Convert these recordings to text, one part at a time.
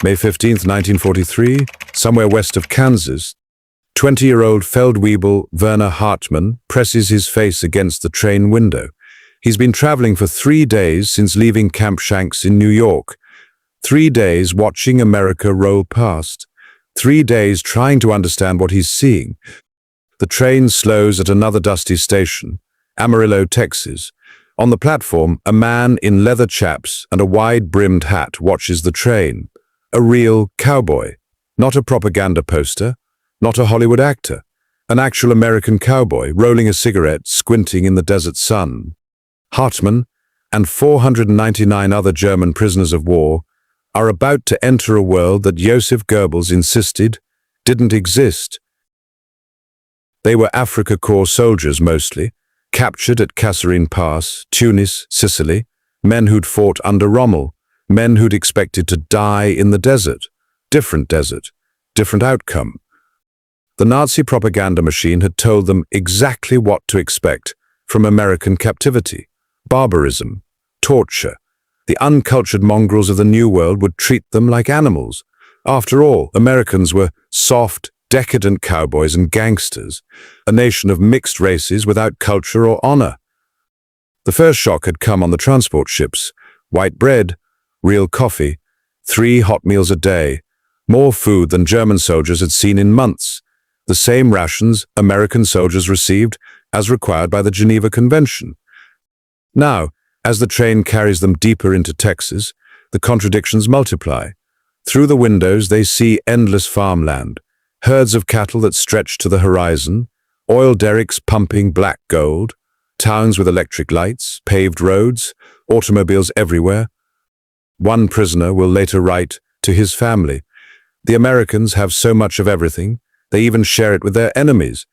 May 15, 1943, somewhere west of Kansas, 20-year-old Feldwebel Werner Hartmann presses his face against the train window. He's been traveling for 3 days since leaving Camp Shanks in New York. 3 days watching America roll past. 3 days trying to understand what he's seeing. The train slows at another dusty station, Amarillo, Texas. On the platform, a man in leather chaps and a wide-brimmed hat watches the train. A real cowboy. Not a propaganda poster, not a Hollywood actor. An actual American cowboy rolling a cigarette, squinting in the desert sun. Hartmann and 499 other German prisoners of war are about to enter a world that Joseph Goebbels insisted didn't exist. They were Afrika Korps soldiers mostly, captured at Kasserine Pass, Tunis, Sicily, men who'd fought under Rommel, men who'd expected to die in the desert, different outcome. The Nazi propaganda machine had told them exactly what to expect from American captivity. Barbarism, torture. The uncultured mongrels of the New World would treat them like animals. After all, Americans were soft, decadent cowboys and gangsters, a nation of mixed races without culture or honor. The first shock had come on the transport ships. White bread, real coffee, 3 hot meals a day, more food than German soldiers had seen in months. The same rations American soldiers received as required by the Geneva Convention. Now, as the train carries them deeper into Texas, the contradictions multiply. Through the windows they see endless farmland, herds of cattle that stretch to the horizon, oil derricks pumping black gold, towns with electric lights, paved roads, automobiles everywhere. One prisoner will later write to his family, "The Americans have so much of everything, they even share it with their enemies."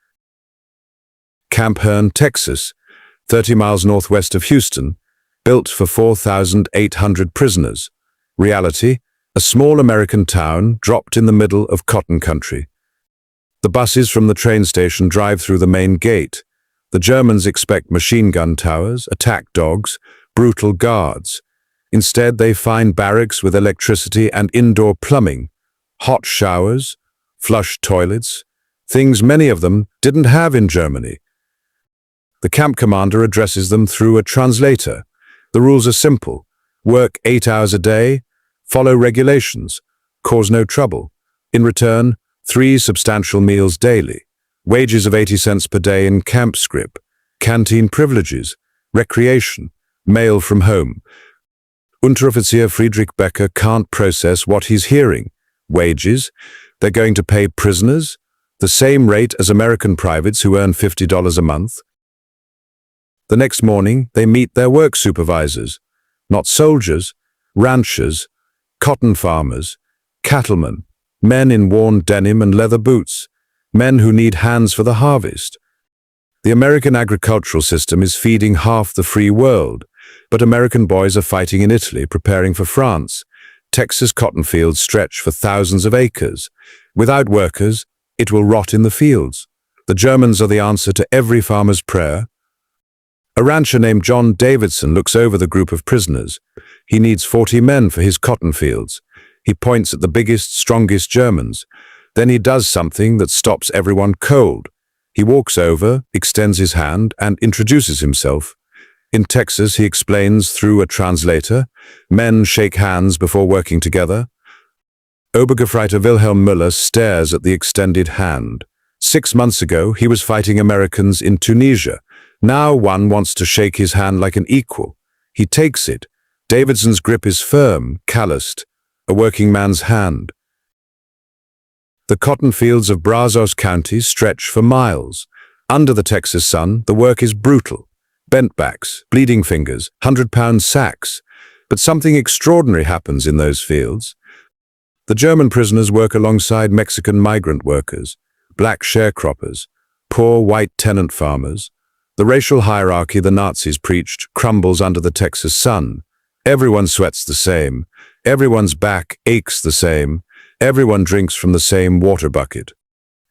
Camp Hearn, Texas, 30 miles northwest of Houston, built for 4,800 prisoners. Reality, a small American town dropped in the middle of cotton country. The buses from the train station drive through the main gate. The Germans expect machine gun towers, attack dogs, brutal guards. Instead, they find barracks with electricity and indoor plumbing, hot showers, flush toilets, things many of them didn't have in Germany. The camp commander addresses them through a translator. The rules are simple. Work 8 hours a day, follow regulations, cause no trouble. In return, 3 substantial meals daily, wages of 80 cents per day in camp scrip, canteen privileges, recreation, mail from home. Unteroffizier Friedrich Becker can't process what he's hearing. Wages? They're going to pay prisoners the same rate as American privates who earn $50 a month. The next morning, they meet their work supervisors, not soldiers, ranchers, cotton farmers, cattlemen, men in worn denim and leather boots, men who need hands for the harvest. The American agricultural system is feeding half the free world, but American boys are fighting in Italy, preparing for France. Texas cotton fields stretch for thousands of acres. Without workers, it will rot in the fields. The Germans are the answer to every farmer's prayer. A rancher named John Davidson looks over the group of prisoners. He needs 40 men for his cotton fields. He points at the biggest, strongest Germans. Then he does something that stops everyone cold. He walks over, extends his hand, and introduces himself. In Texas, he explains through a translator. Men shake hands before working together. Obergefreiter Wilhelm Müller stares at the extended hand. 6 months ago, he was fighting Americans in Tunisia. Now one wants to shake his hand like an equal. He takes it. Davidson's grip is firm, calloused, a working man's hand. The cotton fields of Brazos County stretch for miles. Under the Texas sun, the work is brutal. Bent backs, bleeding fingers, 100-pound sacks. But something extraordinary happens in those fields. The German prisoners work alongside Mexican migrant workers, black sharecroppers, poor white tenant farmers. The racial hierarchy the Nazis preached crumbles under the Texas sun. Everyone sweats the same. Everyone's back aches the same. Everyone drinks from the same water bucket.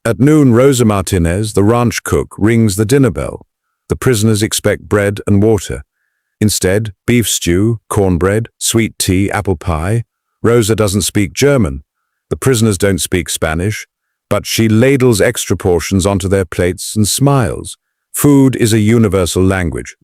At noon, Rosa Martinez, the ranch cook, rings the dinner bell. The prisoners expect bread and water. Instead, beef stew, cornbread, sweet tea, apple pie, Rosa doesn't speak German. The prisoners don't speak Spanish, but she ladles extra portions onto their plates and smiles. Food is a universal language.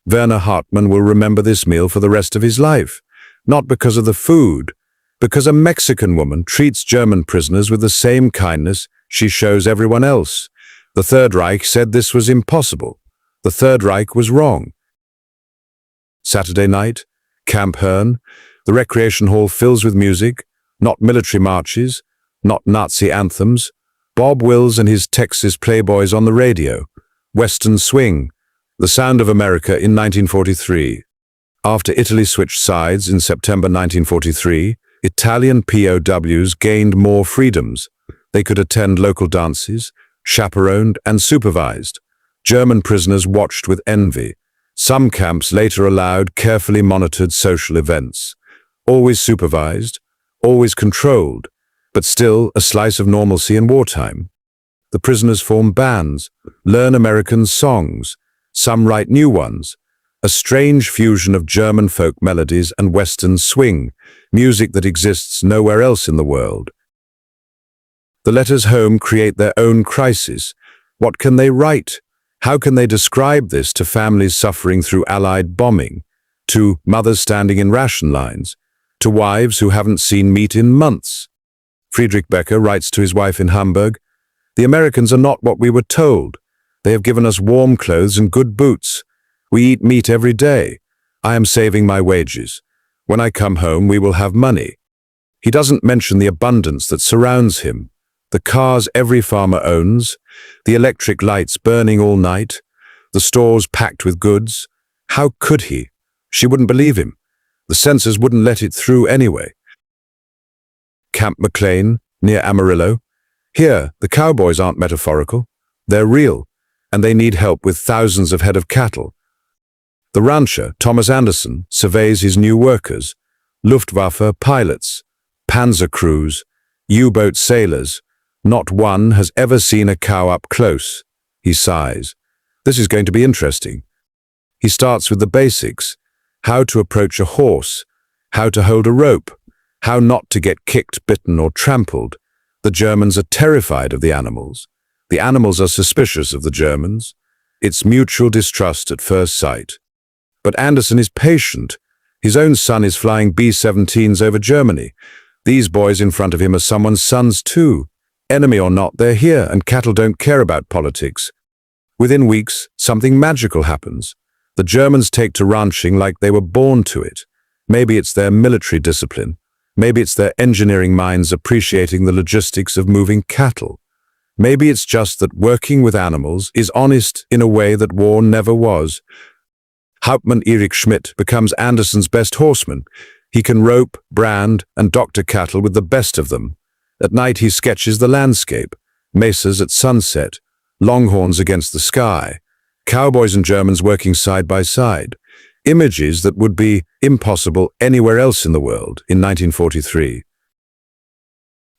Werner Hartmann will remember this meal for the rest of his life, not because of the food, because a Mexican woman treats German prisoners with the same kindness she shows everyone else. The Third Reich said this was impossible. The Third Reich was wrong. Saturday night, Camp Herne. The recreation hall fills with music, not military marches, not Nazi anthems. Bob Wills and his Texas Playboys on the radio. Western swing. The sound of America in 1943. After Italy switched sides in September 1943, Italian POWs gained more freedoms. They could attend local dances, chaperoned and supervised. German prisoners watched with envy. Some camps later allowed carefully monitored social events. Always supervised, always controlled, but still a slice of normalcy in wartime. The prisoners form bands, learn American songs. Some write new ones. A strange fusion of German folk melodies and Western swing, music that exists nowhere else in the world. The letters home create their own crisis. What can they write? How can they describe this to families suffering through Allied bombing, to mothers standing in ration lines, to wives who haven't seen meat in months? Friedrich Becker writes to his wife in Hamburg, "The Americans are not what we were told. They have given us warm clothes and good boots. We eat meat every day. I am saving my wages. When I come home, we will have money." He doesn't mention the abundance that surrounds him, the cars every farmer owns, the electric lights burning all night, the stores packed with goods. How could he? She wouldn't believe him. The censors wouldn't let it through anyway. Camp McLean, near Amarillo. Here, the cowboys aren't metaphorical. They're real, and they need help with thousands of head of cattle. The rancher, Thomas Anderson, surveys his new workers, Luftwaffe pilots, panzer crews, U-boat sailors. Not one has ever seen a cow up close. He sighs. This is going to be interesting. He starts with the basics: how to approach a horse, how to hold a rope, how not to get kicked, bitten, or trampled. The Germans are terrified of the animals. The animals are suspicious of the Germans. It's mutual distrust at first sight. But Anderson is patient. His own son is flying B-17s over Germany. These boys in front of him are someone's sons too. Enemy or not, they're here, and cattle don't care about politics. Within weeks, something magical happens. The Germans take to ranching like they were born to it. Maybe it's their military discipline. Maybe it's their engineering minds appreciating the logistics of moving cattle. Maybe it's just that working with animals is honest in a way that war never was. Hauptmann Erich Schmidt becomes Anderson's best horseman. He can rope, brand, and doctor cattle with the best of them. At night he sketches the landscape, mesas at sunset, longhorns against the sky, cowboys and Germans working side by side, images that would be impossible anywhere else in the world in 1943.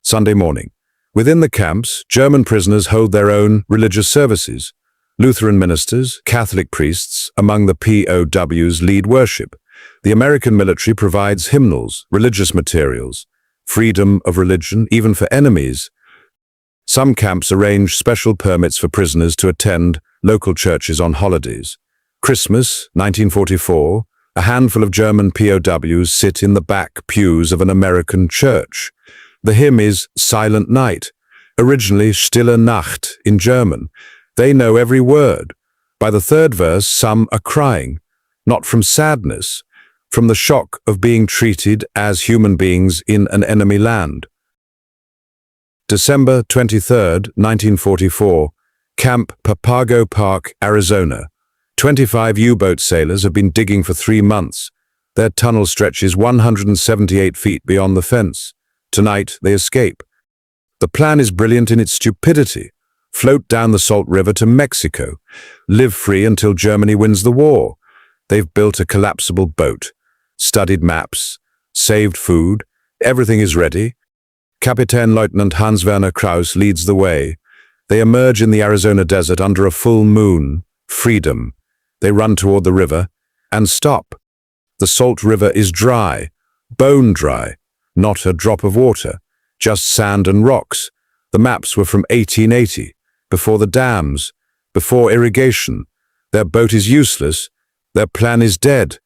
Sunday morning. Within the camps, German prisoners hold their own religious services. Lutheran ministers, Catholic priests among the POWs lead worship. The American military provides hymnals, religious materials, freedom of religion, even for enemies. Some camps arrange special permits for prisoners to attend local churches on holidays. Christmas, 1944, a handful of German POWs sit in the back pews of an American church. The hymn is Silent Night, originally Stille Nacht in German. They know every word. By the third verse, some are crying, not from sadness, from the shock of being treated as human beings in an enemy land. December 23, 1944, Camp Papago Park, Arizona. 25 U-boat sailors have been digging for 3 months. Their tunnel stretches 178 feet beyond the fence. Tonight, they escape. The plan is brilliant in its stupidity. Float down the Salt River to Mexico. Live free until Germany wins the war. They've built a collapsible boat, studied maps, saved food. Everything is ready. Kapitän Lieutenant Hans-Werner Krauss leads the way. They emerge in the Arizona desert under a full moon. Freedom. They run toward the river and stop. The Salt River is dry, bone dry. not a drop of water, just sand and rocks. The maps were from 1880, before the dams, before irrigation. Their boat is useless, their plan is dead.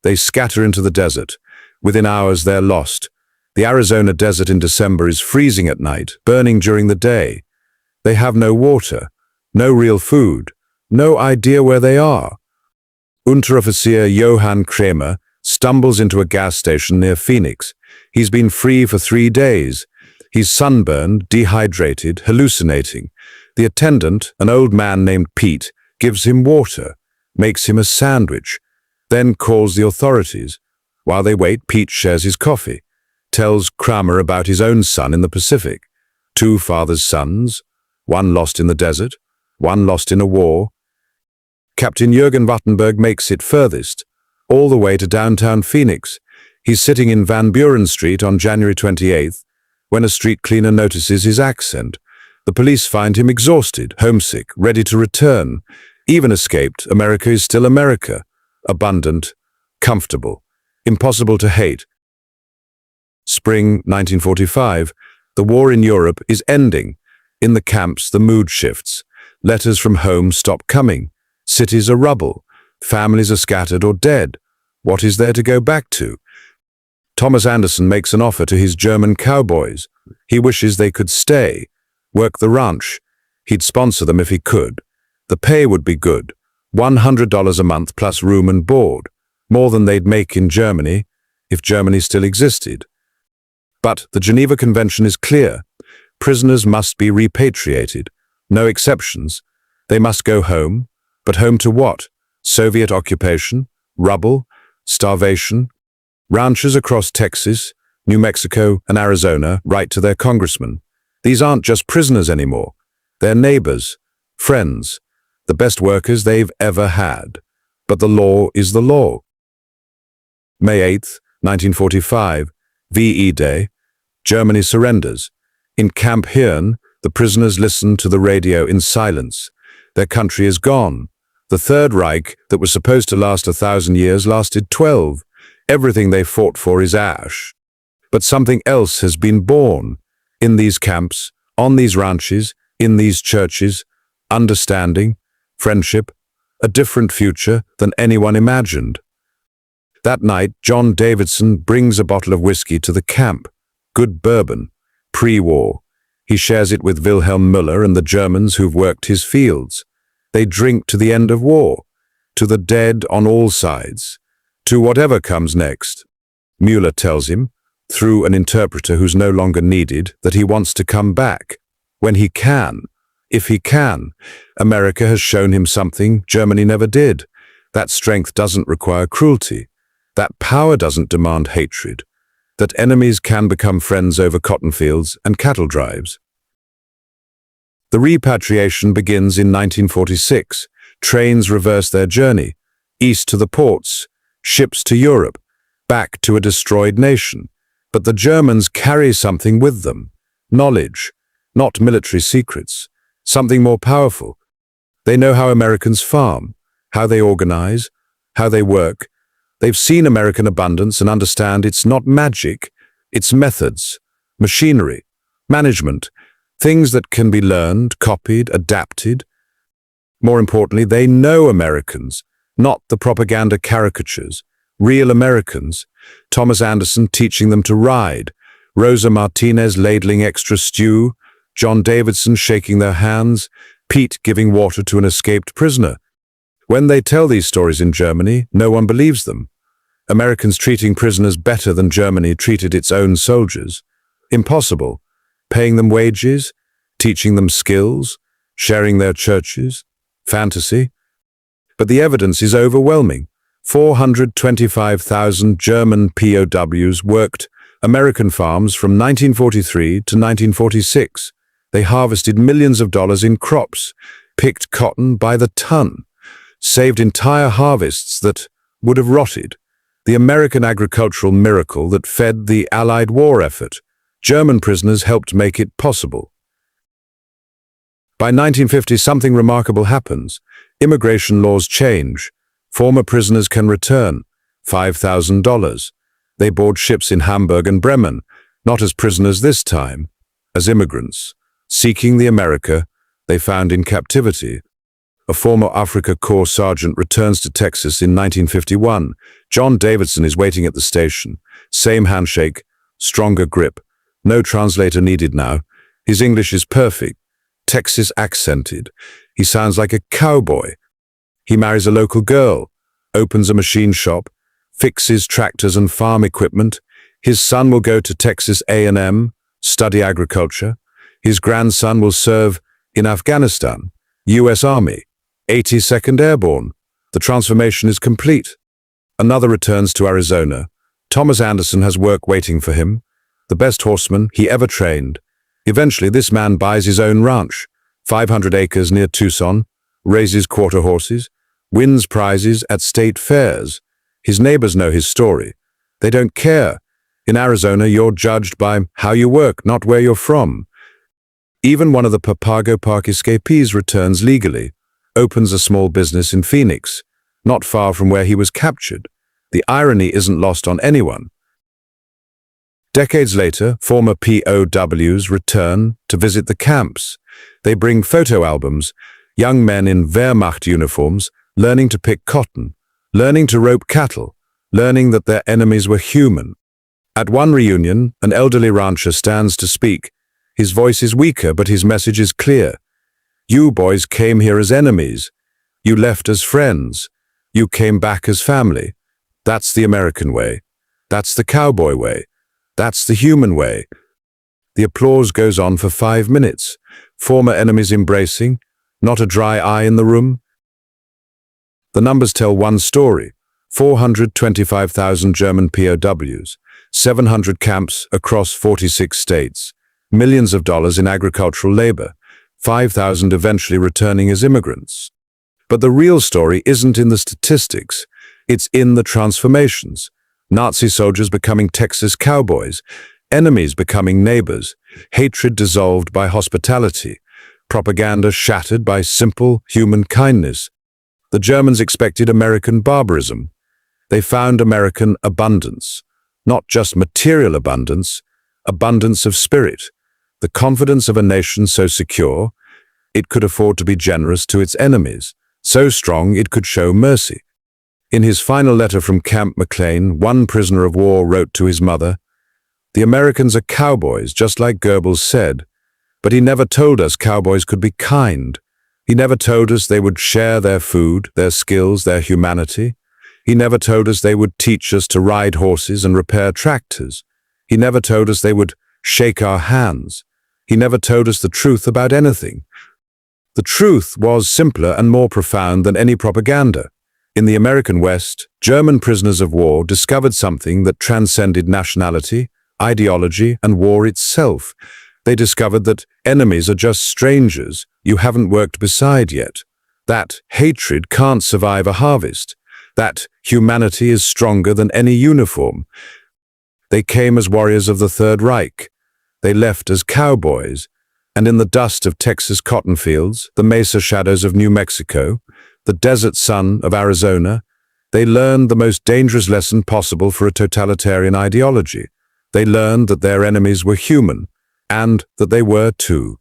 They scatter into the desert. Within hours they're lost. The Arizona desert in December is freezing at night, burning during the day. They have no water, no real food, no idea where they are. Unteroffizier Johann Kramer stumbles into a gas station near Phoenix. He's been free for 3 days. He's sunburned, dehydrated, hallucinating. The attendant, an old man named Pete, gives him water, makes him a sandwich, then calls the authorities. While they wait, Pete shares his coffee, tells Kramer about his own son in the Pacific. 2 father's sons, one lost in the desert, one lost in a war. Captain Jürgen Wattenberg makes it furthest, all the way to downtown Phoenix. He's sitting in Van Buren Street on January 28th, when a street cleaner notices his accent. The police find him exhausted, homesick, ready to return. Even escaped, America is still America. Abundant, comfortable, impossible to hate. Spring 1945, the war in Europe is ending. In the camps, the mood shifts. Letters from home stop coming. Cities are rubble. Families are scattered or dead. What is there to go back to? Thomas Anderson makes an offer to his German Cowboys. He wishes they could stay, work the ranch. He'd sponsor them if he could. The pay would be good, $100 a month plus room and board, more than they'd make in Germany, if Germany still existed. But the Geneva Convention is clear. Prisoners must be repatriated. No exceptions. They must go home. But home to what? Soviet occupation? Rubble? Starvation? Ranchers across Texas, New Mexico, and Arizona write to their congressmen. These aren't just prisoners anymore. They're neighbors, friends, the best workers they've ever had. But the law is the law. May 8th, 1945, VE Day, Germany surrenders. In Camp Hirn, the prisoners listen to the radio in silence. Their country is gone. The Third Reich, that was supposed to last 1,000 years, lasted 12. Everything they fought for is ash. But something else has been born. In these camps, on these ranches, in these churches, understanding, friendship, a different future than anyone imagined. That night, John Davidson brings a bottle of whiskey to the camp. Good bourbon, pre-war. He shares it with Wilhelm Müller and the Germans who've worked his fields. They drink to the end of war, to the dead on all sides, to whatever comes next. Müller tells him, through an interpreter who's no longer needed, that he wants to come back. When he can, if he can. America has shown him something Germany never did. That strength doesn't require cruelty. That power doesn't demand hatred. That enemies can become friends over cotton fields and cattle drives. The repatriation begins in 1946. Trains reverse their journey, east to the ports, ships to Europe, back to a destroyed nation. But the Germans carry something with them. Knowledge, not military secrets. Something more powerful. They know how Americans farm, how they organize, how they work. They've seen American abundance and understand it's not magic, it's methods, machinery, management, things that can be learned, copied, adapted. More importantly, they know Americans, not the propaganda caricatures. Real Americans. Thomas Anderson teaching them to ride, Rosa Martinez ladling extra stew, John Davidson shaking their hands, Pete giving water to an escaped prisoner. When they tell these stories in Germany, no one believes them. Americans treating prisoners better than Germany treated its own soldiers. Impossible. Paying them wages, teaching them skills, sharing their churches. Fantasy. But the evidence is overwhelming. 425,000 German POWs worked American farms from 1943 to 1946. They harvested millions of dollars in crops, picked cotton by the ton, saved entire harvests that would have rotted. The American agricultural miracle that fed the Allied war effort. German prisoners helped make it possible. By 1950, something remarkable happens. Immigration laws change. Former prisoners can return $5,000. They board ships in Hamburg and Bremen, not as prisoners this time, as immigrants, seeking the America they found in captivity. A former Africa Corps sergeant returns to Texas in 1951. John Davidson is waiting at the station. Same handshake, stronger grip. No translator needed now. His English is perfect, Texas accented. He sounds like a cowboy. He marries a local girl, opens a machine shop, fixes tractors and farm equipment. His son will go to Texas A&M, study agriculture. His grandson will serve in Afghanistan, U.S. Army, 82nd Airborne. The transformation is complete. Another returns to Arizona. Thomas Anderson has work waiting for him, the best horseman he ever trained. Eventually, this man buys his own ranch, 500 acres near Tucson, raises quarter horses, wins prizes at state fairs. His neighbors know his story. They don't care. In Arizona, you're judged by how you work, not where you're from. Even one of the Papago Park escapees returns legally, opens a small business in Phoenix, not far from where he was captured. The irony isn't lost on anyone. Decades later, former POWs return to visit the camps. They bring photo albums, young men in Wehrmacht uniforms, learning to pick cotton, learning to rope cattle, learning that their enemies were human. At one reunion, an elderly rancher stands to speak. His voice is weaker, but his message is clear. You boys came here as enemies. You left as friends. You came back as family. That's the American way. That's the cowboy way. That's the human way. The applause goes on for 5 minutes. Former enemies embracing, not a dry eye in the room. The numbers tell one story. 425,000 German POWs, 700 camps across 46 states, millions of dollars in agricultural labor, 5,000 eventually returning as immigrants. But the real story isn't in the statistics. It's in the transformations. Nazi soldiers becoming Texas cowboys, enemies becoming neighbors, hatred dissolved by hospitality, propaganda shattered by simple human kindness. The Germans expected American barbarism. They found American abundance, not just material abundance, abundance of spirit, the confidence of a nation so secure it could afford to be generous to its enemies, so strong it could show mercy. In his final letter from Camp McLean, one prisoner of war wrote to his mother, "The Americans are cowboys, just like Goebbels said, but he never told us cowboys could be kind. He never told us they would share their food, their skills, their humanity. He never told us they would teach us to ride horses and repair tractors. He never told us they would shake our hands. He never told us the truth about anything." The truth was simpler and more profound than any propaganda. In the American West, German prisoners of war discovered something that transcended nationality, ideology, and war itself. They discovered that enemies are just strangers you haven't worked beside yet, that hatred can't survive a harvest, that humanity is stronger than any uniform. They came as warriors of the Third Reich. They left as cowboys, and in the dust of Texas cotton fields, the mesa shadows of New Mexico, the desert sun of Arizona, they learned the most dangerous lesson possible for a totalitarian ideology. They learned that their enemies were human, and that they were too.